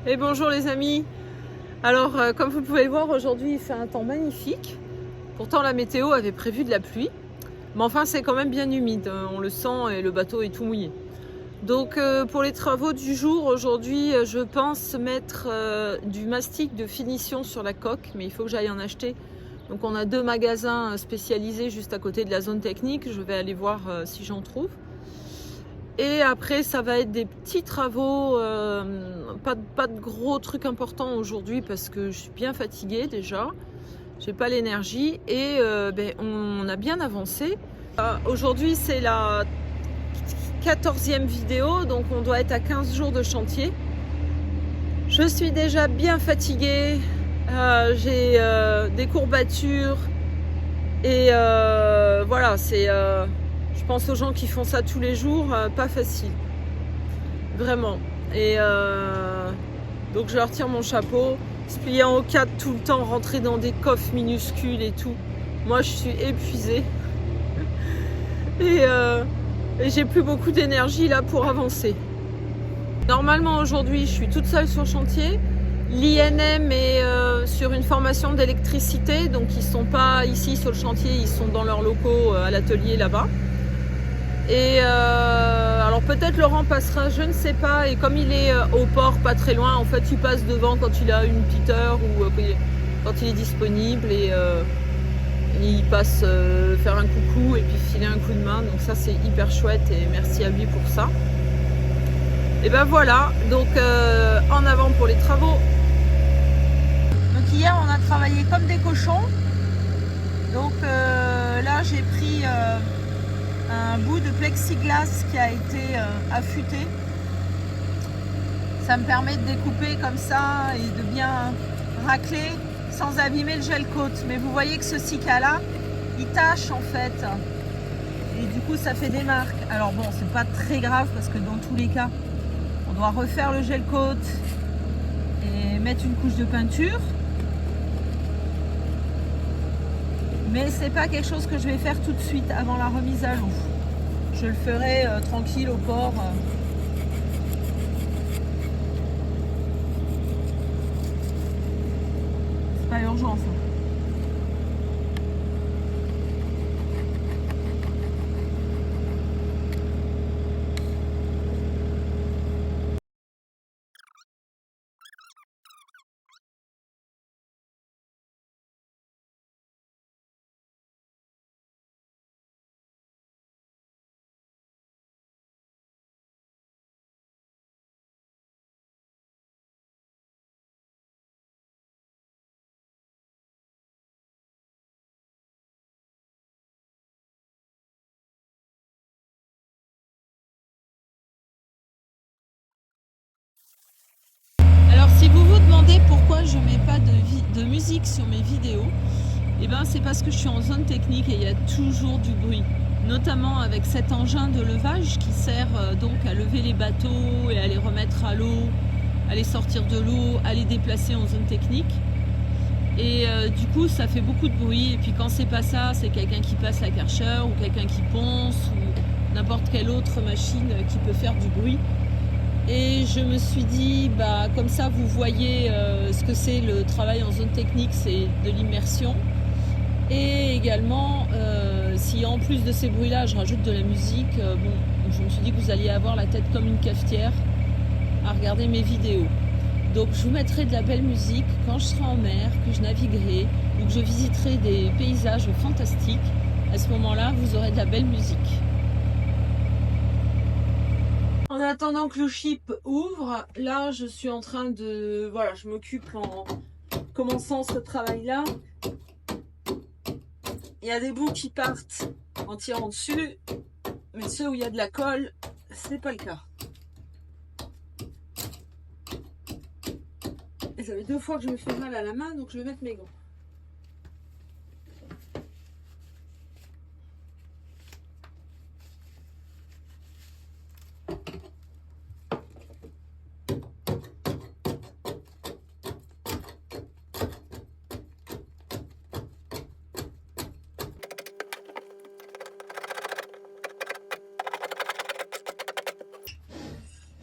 Et bonjour les amis. Alors comme vous pouvez le voir, aujourd'hui il fait un temps magnifique. Pourtant la météo avait prévu de la pluie. Mais enfin c'est quand même bien humide, on le sent et le bateau est tout mouillé. Donc pour les travaux du jour, aujourd'hui je pense mettre du mastic de finition sur la coque. Mais il faut que j'aille en acheter. Donc on a 2 magasins spécialisés juste à côté de la zone technique. Je vais aller voir si j'en trouve. Et après, ça va être des petits travaux, pas de gros trucs importants aujourd'hui parce que je suis bien fatiguée déjà. J'ai pas l'énergie et on a bien avancé. Aujourd'hui, c'est la 14e vidéo, donc on doit être à 15 jours de chantier. Je suis déjà bien fatiguée, j'ai des courbatures et voilà, je pense aux gens qui font ça tous les jours, pas facile. Vraiment. Et donc je leur tire mon chapeau, se plier en 4 tout le temps, rentrer dans des coffres minuscules et tout. Moi je suis épuisée. Et j'ai plus beaucoup d'énergie là pour avancer. Normalement aujourd'hui je suis toute seule sur le chantier. L'INM est sur une formation d'électricité, donc ils sont pas ici sur le chantier, ils sont dans leurs locaux à l'atelier là-bas. Et alors peut-être Laurent passera, je ne sais pas, et comme il est au port pas très loin, en fait il passe devant quand il a une petite heure ou quand il est disponible et il passe faire un coucou et puis filer un coup de main, donc ça c'est hyper chouette et merci à lui pour ça. Et ben voilà, donc en avant pour les travaux. Donc hier on a travaillé comme des cochons, donc là j'ai pris un bout de plexiglas qui a été affûté. Ça me permet de découper comme ça et de bien racler sans abîmer le gel coat. Mais vous voyez que ce Sika là, il tâche en fait. Et du coup ça fait des marques. Alors bon, c'est pas très grave parce que dans tous les cas, on doit refaire le gel coat et mettre une couche de peinture. Mais c'est pas quelque chose que je vais faire tout de suite avant la remise à l'eau. Je le ferai tranquille au port. C'est pas urgent ça. Alors si vous vous demandez pourquoi je mets pas de musique sur mes vidéos, et ben c'est parce que je suis en zone technique et il y a toujours du bruit, notamment avec cet engin de levage qui sert donc à lever les bateaux et à les remettre à l'eau, à les sortir de l'eau, à les déplacer en zone technique. Et du coup ça fait beaucoup de bruit, et puis quand c'est pas ça, c'est quelqu'un qui passe la Karcher ou quelqu'un qui ponce ou n'importe quelle autre machine qui peut faire du bruit. Et je me suis dit, bah, comme ça vous voyez ce que c'est le travail en zone technique, c'est de l'immersion. Et également, si en plus de ces bruits-là, je rajoute de la musique, bon, je me suis dit que vous alliez avoir la tête comme une cafetière à regarder mes vidéos. Donc je vous mettrai de la belle musique quand je serai en mer, que je naviguerai ou que je visiterai des paysages fantastiques. À ce moment-là, vous aurez de la belle musique. En attendant que le ship ouvre, là je suis en train de... Voilà, je m'occupe en commençant ce travail-là. Il y a des bouts qui partent en tirant dessus, mais ceux où il y a de la colle, c'est pas le cas. Et ça fait 2 fois que je me fais mal à la main, donc je vais mettre mes gants.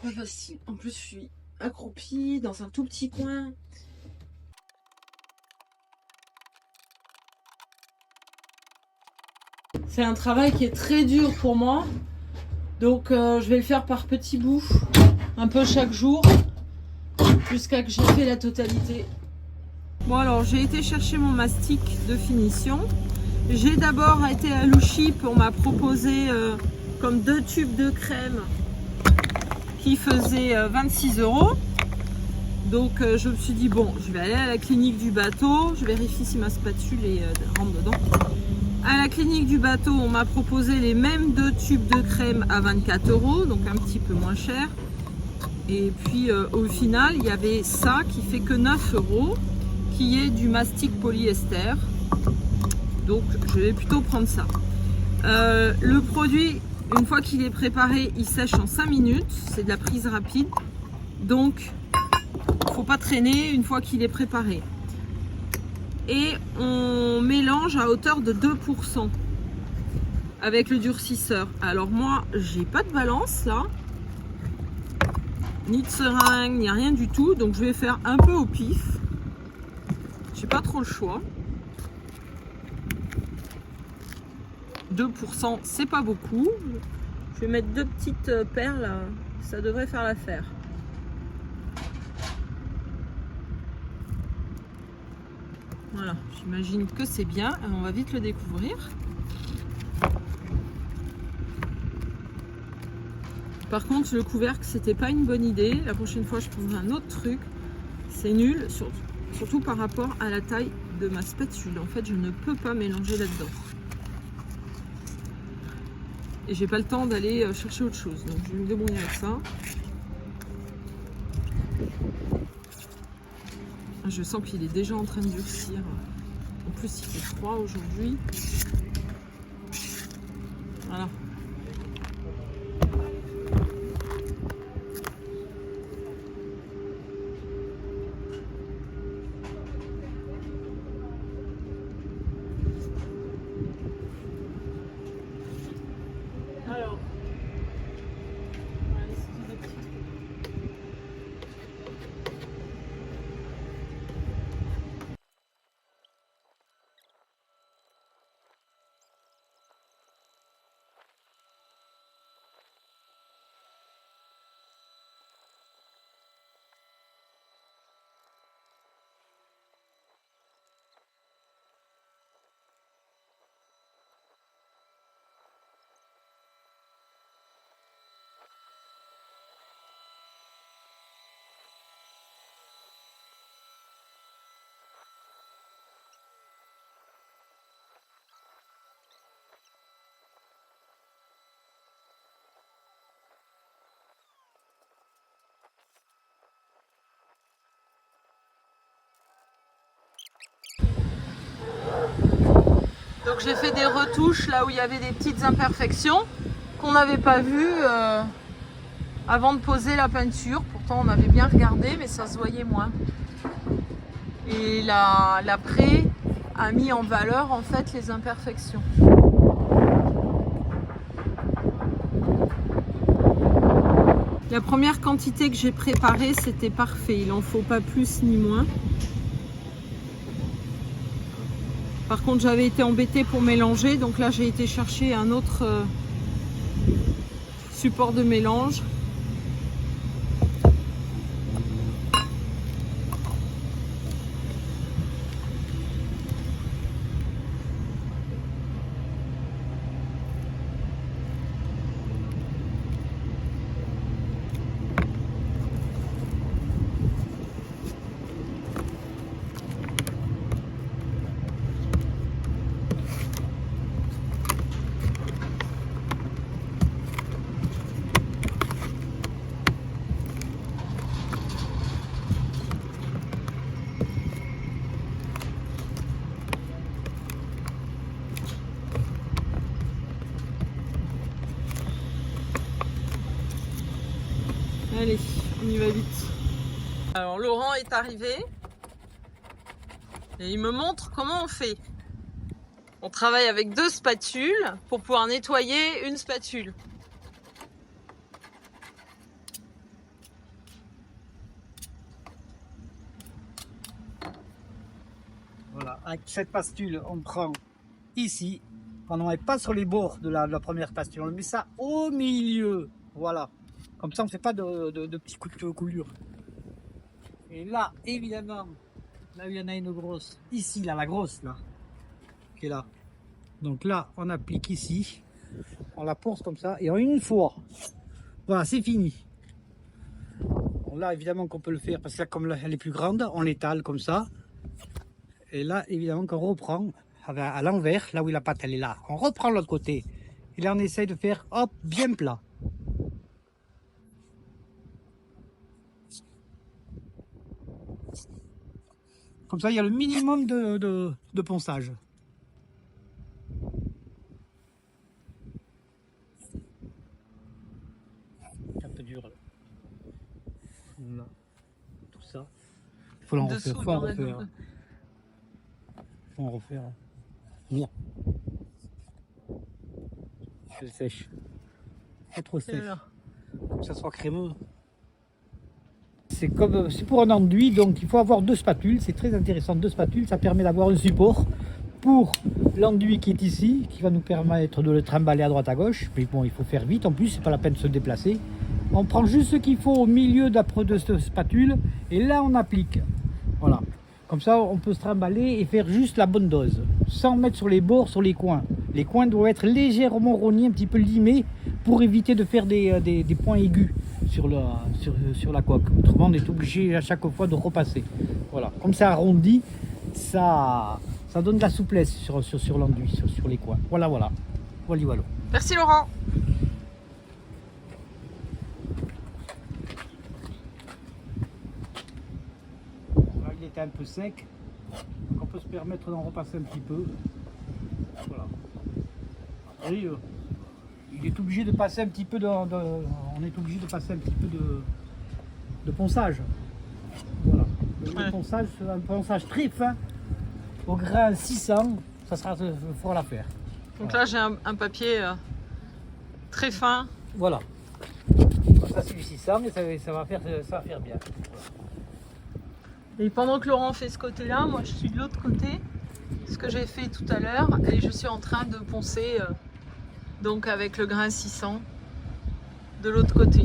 Pas facile. En plus, je suis accroupie dans un tout petit coin. C'est un travail qui est très dur pour moi. Donc je vais le faire par petits bouts, un peu chaque jour, jusqu'à que j'ai fait la totalité. Bon alors j'ai été chercher mon mastic de finition. J'ai d'abord été à Louchy, on m'a proposé comme 2 tubes de crème qui faisaient 26 €. Donc je me suis dit bon, je vais aller à la clinique du bateau, je vérifie si ma spatule rentre dedans. À la clinique du bateau, on m'a proposé les mêmes 2 tubes de crème à 24 €, donc un petit peu moins cher. Et puis au final, il y avait ça qui fait que 9 €, qui est du mastic polyester. Donc je vais plutôt prendre ça. Le produit, une fois qu'il est préparé, il sèche en 5 minutes. C'est de la prise rapide. Donc il ne faut pas traîner une fois qu'il est préparé. Et on mélange à hauteur de 2% avec le durcisseur. Alors moi, j'ai pas de balance là, ni de seringue, ni rien du tout. Donc je vais faire un peu au pif. J'ai pas trop le choix. 2%, c'est pas beaucoup. Je vais mettre 2 petites perles, ça devrait faire l'affaire. Voilà, j'imagine que c'est bien. On va vite le découvrir. Par contre, le couvercle, c'était pas une bonne idée. La prochaine fois, je prendrai un autre truc. C'est nul, surtout par rapport à la taille de ma spatule. En fait, je ne peux pas mélanger là-dedans. Et j'ai pas le temps d'aller chercher autre chose. Donc, je vais me débrouiller avec ça. Je sens qu'il est déjà en train de durcir. En plus, il fait froid aujourd'hui. Voilà. Alors. Donc j'ai fait des retouches là où il y avait des petites imperfections qu'on n'avait pas vues avant de poser la peinture. Pourtant on avait bien regardé mais ça se voyait moins. Et l'après a mis en valeur en fait les imperfections. La première quantité que j'ai préparée c'était parfait, il n'en faut pas plus ni moins. Par contre, j'avais été embêtée pour mélanger, donc là j'ai été chercher un autre support de mélange. Allez, on y va vite. Alors Laurent est arrivé et il me montre comment on fait. On travaille avec 2 spatules pour pouvoir nettoyer une spatule. avec cette pastule, on prend ici. On ne met pas sur les bords de la première pastule, on met ça au milieu. Voilà. Comme ça, on ne fait pas de petits coups de coulure. Et là, évidemment, là où il y en a une grosse, ici, là, la grosse, là, qui est là. Donc là, on applique ici, on la ponce comme ça, et en une fois, voilà, c'est fini. Bon, là, évidemment qu'on peut le faire, parce que là, comme elle est plus grande, on l'étale comme ça. Et là, évidemment qu'on reprend à l'envers, là où la pâte, elle est là. On reprend l'autre côté. Et là, on essaye de faire, hop, bien plat. Comme ça, il y a le minimum de ponçage. C'est un peu dur. Là. Voilà. Tout ça. Il faut en refaire. Faut en refaire. Faut en refaire. Bien. Elle sèche. Pas trop sèche. Faut que ça soit crémeux. C'est pour un enduit, donc il faut avoir 2 spatules. C'est très intéressant, 2 spatules. Ça permet d'avoir un support pour l'enduit qui est ici, qui va nous permettre de le trimballer à droite à gauche. Mais bon, il faut faire vite en plus, c'est pas la peine de se déplacer. On prend juste ce qu'il faut au milieu de cette spatule et là on applique. Voilà. Comme ça, on peut se trimballer et faire juste la bonne dose, sans mettre sur les bords, sur les coins. Les coins doivent être légèrement rognés, un petit peu limés, pour éviter de faire des points aigus sur la coque. Autrement, on est obligé à chaque fois de repasser. Voilà. Comme ça arrondi, ça donne de la souplesse sur l'enduit, sur les coins. Voilà, voilà. Voilà. Merci Laurent. Là, il était un peu sec, donc on peut se permettre d'en repasser un petit peu. Voilà. Et, il est obligé de passer un petit peu on est obligé de passer un petit peu de ponçage. Voilà. Le ponçage, c'est un ponçage très fin, au grain 600, ça sera fort l'affaire. Donc voilà. Là j'ai un papier très fin. Voilà. Ça c'est du 600 et ça va faire bien. Et pendant que Laurent fait ce côté-là, moi je suis de l'autre côté, ce que j'ai fait tout à l'heure, et je suis en train de poncer donc avec le grain 600 de l'autre côté.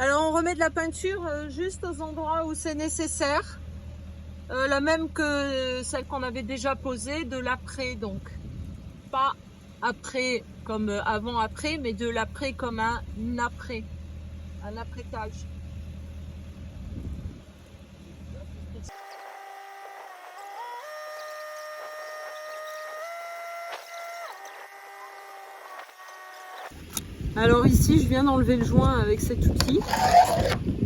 Alors on remet de la peinture juste aux endroits où c'est nécessaire, la même que celle qu'on avait déjà posée, de l'après donc. Pas après comme avant-après, mais de l'après comme un apprêtage. Alors ici, je viens d'enlever le joint avec cet outil,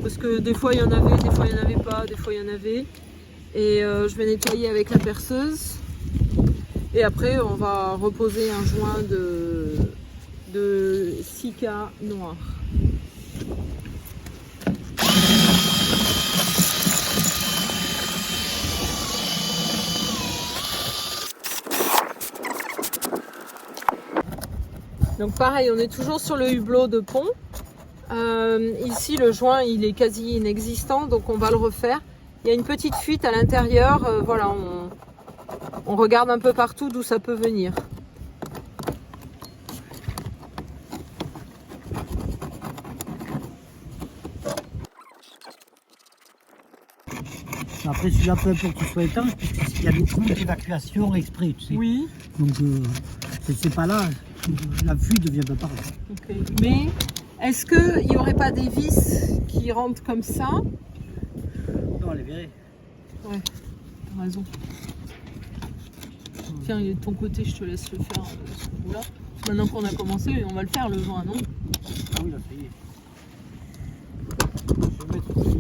parce que des fois il y en avait, des fois il n'y en avait pas, des fois il y en avait. Et je vais nettoyer avec la perceuse. Et après, on va reposer un joint de silica noir. Donc pareil, on est toujours sur le hublot de pont. Ici, le joint, il est quasi inexistant, donc on va le refaire. Il y a une petite fuite à l'intérieur, voilà, on regarde un peu partout d'où ça peut venir. Après, celui-là, peu importe qu'il soit étanche, puisqu'il y a des trous d'évacuation exprès, tu sais. Oui. Donc, c'est pas là. La vue ne vient pas. Ok. Mais est-ce qu'il n'y aurait pas des vis qui rentrent comme ça? Non, on les verrait. Ouais, t'as raison. Tiens, il est de ton côté, je te laisse le faire ce bout-là. Maintenant qu'on a commencé, on va le faire le joint, non? Ah oui, là, ça y est. Je vais mettre aussi.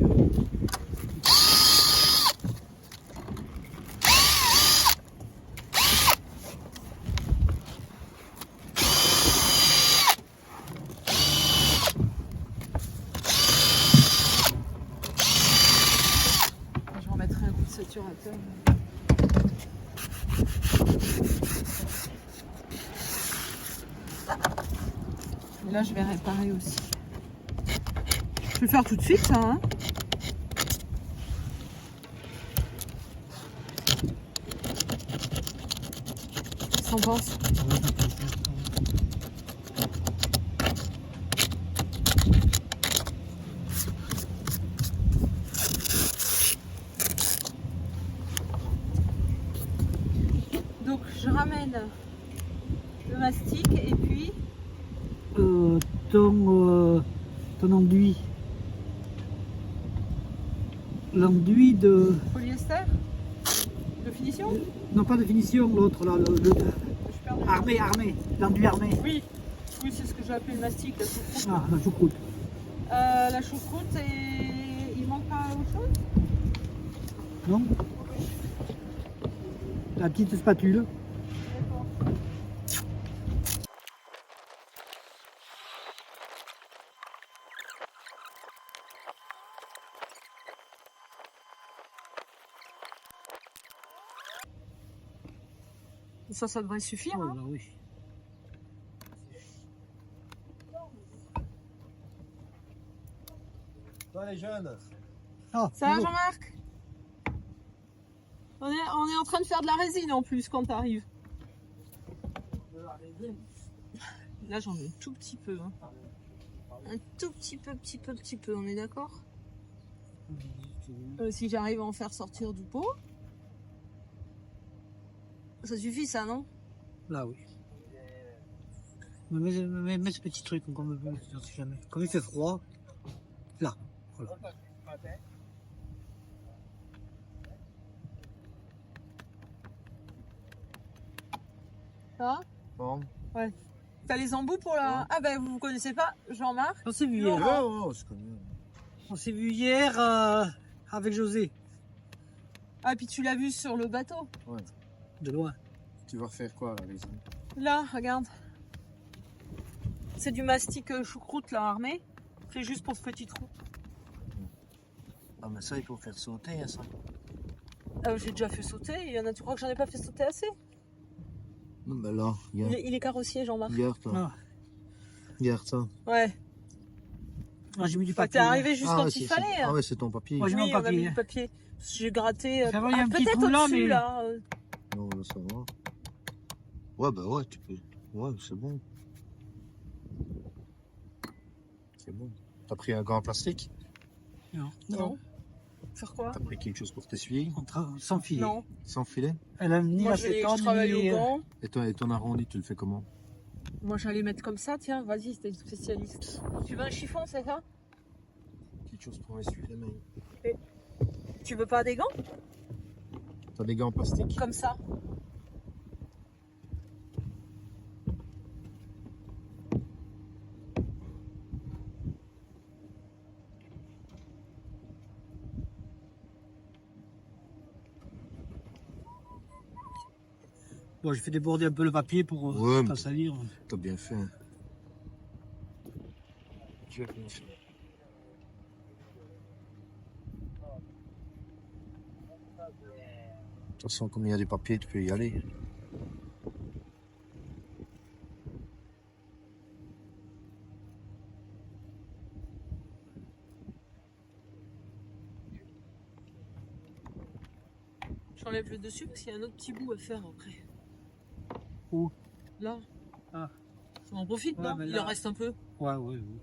Je remettrai un coup de saturateur. Et là, je vais réparer aussi. Je vais le faire tout de suite, ça, hein? Qu'est-ce que t'en penses? Donc, je ramène le mastic et puis Ton enduit. L'enduit de. polyester de finition. Non, pas de finition, l'autre, là. Je perds de- Armé. L'enduit armé. Oui, oui, c'est ce que j'ai appelé le mastic, la choucroute. Ah, la choucroute. La choucroute et il manque pas autre chose? Non? La petite spatule. D'accord. Ça devrait suffire. Oh Hein. là, oui. Toi les jeunes. Ah, Ça va, bonjour. Jean-Marc? On est en train de faire de la résine en plus quand t'arrives. Là, j'en ai un tout petit peu. Hein. Un tout petit peu, on est d'accord? Si j'arrive à en faire sortir du pot. Ça suffit, ça, non? Là, oui. Mets ce petit truc, comme on sait jamais. Comme il fait froid, là. Voilà. Ça va? Bon. T'as les embouts pour la... Ah ben, vous connaissez pas Jean-Marc? On s'est vu Non. hier. Oh, je connais. On s'est vu hier avec José, Ah, puis tu l'as vu sur le bateau. Ouais. de loin. Tu vas faire quoi là, les amis? Là, regarde. C'est du mastic choucroute, là, armé. C'est juste pour ce petit trou. Ah, mais ça, il faut faire sauter, hein, ça. J'ai déjà fait sauter. Il y en a, tu crois que j'en ai pas fait sauter assez? Non, mais là, regarde. Il est carrossier, Jean-Marc. Regarde, toi. Ah, Regarde ça. Ouais. j'ai mis du Bah, papier. t'es arrivé juste quand ouais, il fallait. Hein. Ah ouais, c'est ton papier. Ouais, j'ai Oui, mis on un a mis papier. du papier. J'ai gratté. Ça va, il y a un petit peut-être trou là, au-dessus, mais- là. Non, là, ça va. Ouais, bah ouais, tu peux. Ouais, c'est bon. C'est bon. T'as pris un gant en plastique? Non. Non. Faire quoi? T'as pris quelque chose pour t'essuyer? Sans filet. Non. Sans filet? Elle a ni Moi, la je séquence, travaille ni... au gant. Et ton arrondi, tu le fais comment? Moi, j'allais mettre comme ça. Tiens, vas-y, t'es spécialiste. Tu veux un chiffon, c'est ça? Quelque chose pour essuyer les mains. Tu veux pas des gants? T'as des gants en plastique? Comme ça. Bon, j'ai fait déborder un peu le papier pour Ouais, pas mais- salir. T'as bien fait. Hein. Tu as bien fait. De toute façon, comme il y a des papiers, tu peux y aller. J'enlève le dessus parce qu'il y a un autre petit bout à faire après. Où? Là. Ah. On en profite, Ouais, non? mais Il là- en reste un peu. Ouais, ouais, ouais.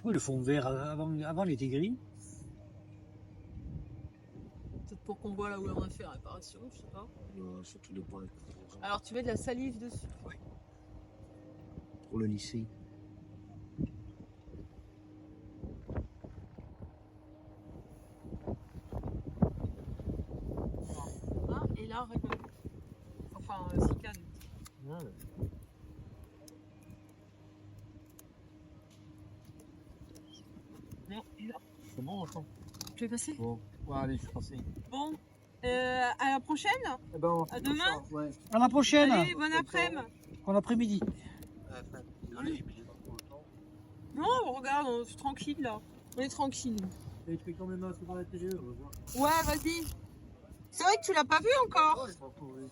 Oui, le fond vert, avant il était gris. Peut-être pour qu'on voit là où on a fait la réparation, je sais pas. Surtout de points. Alors tu mets de la salive dessus. Pour le lycée. Ah, et là, regarde. Enfin, cicane. Ouais. Non, il est là. C'est bon, attends. Tu es passé. Bon, ouais, allez, je suis passé. Bon, à la prochaine. Eh ben, on À fait demain. ça, ouais. À la prochaine. Allez, bon après-midi. Bon après-midi. Désolé, mais j'ai pas trop le temps. Non, regarde, on est tranquille là. On est tranquille. Et tu fais quand même un peu dans la télé, on va voir. Ouais, vas-y. C'est vrai que tu l'as pas vu encore. Ouais, je m'en fous, oui.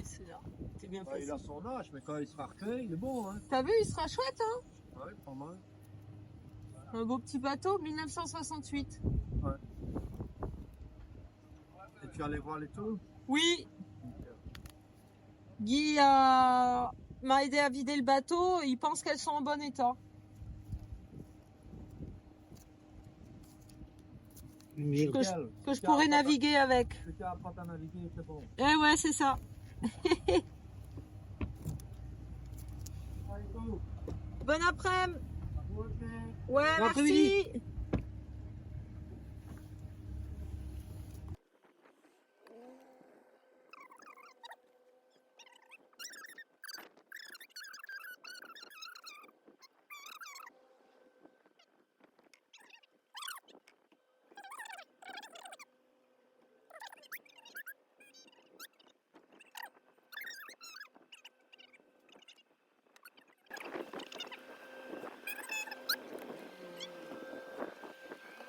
C'est là. T'es bien Ouais, passé. il a son âge, mais quand il sera recueilli, il est bon, hein. T'as vu, il sera chouette, hein. Ouais, pas mal. Un beau petit bateau, 1968. Et tu allais voir les taux? Oui, Guy m'a aidé à vider le bateau. Il pense qu'elles sont en bon état. Que je pourrais naviguer avec. Si tu apprends à naviguer, c'est bon. Eh ouais, c'est ça. Allez, go. Bon après-midi. Ok. Ouais, Bon merci. après-midi.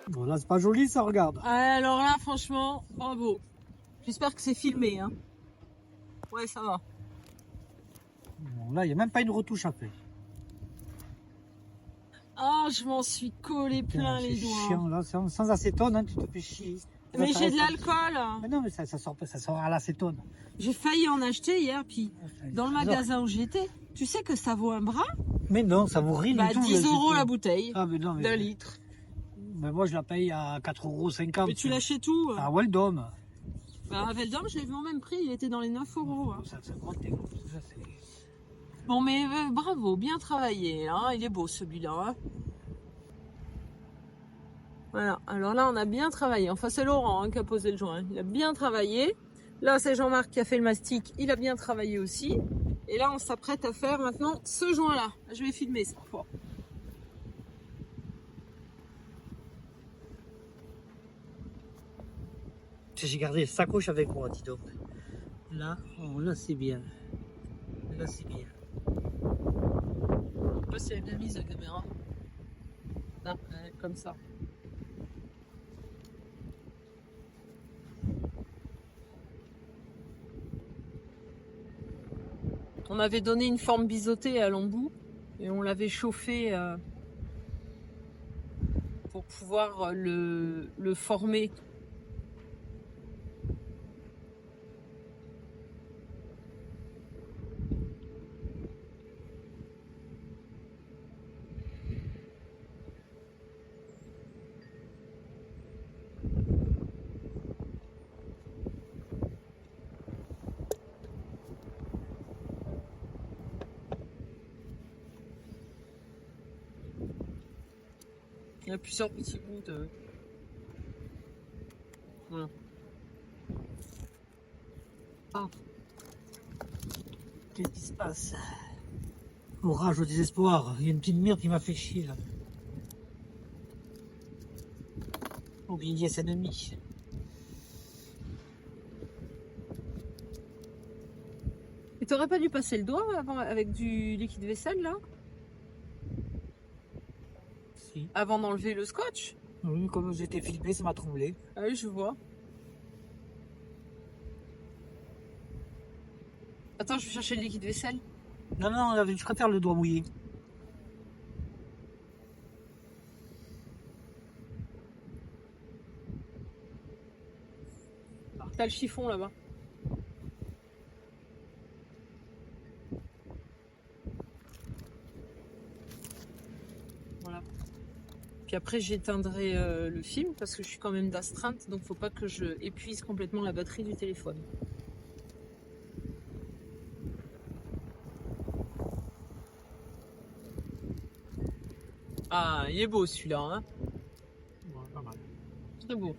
Bon là c'est pas joli ça, regarde. Alors là, franchement, bravo. J'espère que c'est filmé, hein. Ouais, ça va. Bon, là il n'y a même pas une retouche à faire. Ah, je m'en suis collé plein C'est les doigts. chiant là, sans acétone, hein, tu te fais chier. Mais Ça j'ai de reste- l'alcool. Mais non mais ça sort à l'acétone. J'ai failli en acheter hier, puis dans le magasin où j'étais, tu sais que ça vaut un bras. Mais non, ça vaut rien Bah, du tout. 10 le € la acétone. bouteille Ah mais non, d'un mais, litre. mais moi je la paye à 4,50 €. Mais tu l'achètes où? À Weldom. Bah, à Veldom, je l'ai vu au même prix, il était dans les 9 €. Hein. Ça, c'est grand égo, ça, c'est- Bon, mais bravo, bien travaillé. Hein. Il est beau celui-là. Hein. Voilà, alors là, on a bien travaillé. Enfin, c'est Laurent hein, qui a posé le joint. Il a bien travaillé. Là, c'est Jean-Marc qui a fait le mastic. Il a bien travaillé aussi. Et là, on s'apprête à faire maintenant ce joint-là. Je vais filmer cette fois. J'ai gardé le sacoche avec moi, dis donc. Là, oh, là c'est bien. Là c'est bien. Je sais pas si elle est bien mise la caméra. Là, comme ça. On avait donné une forme biseautée à l'embout et on l'avait chauffé pour pouvoir le former. Il y a plusieurs petits bouts de... Voilà. Ah. Qu'est-ce qui se passe? Orage au désespoir. Il y a une petite merde qui m'a fait chier là. Oubliez ses ennemis. Et t'aurais pas dû passer le doigt avant avec du liquide vaisselle là? Si. Avant d'enlever le scotch? Oui, comme j'étais filmé, ça m'a troublé. Ah oui, je vois. Attends, je vais chercher le liquide vaisselle. Non, non, je préfère le doigt mouillé. Alors, t'as le chiffon là-bas. Voilà. Puis après, j'éteindrai le film parce que je suis quand même d'astreinte, donc faut pas que je épuise complètement la batterie du téléphone. Ah, il est beau celui-là, hein? Ouais, pas mal. Très beau.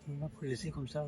On va le laisser comme ça.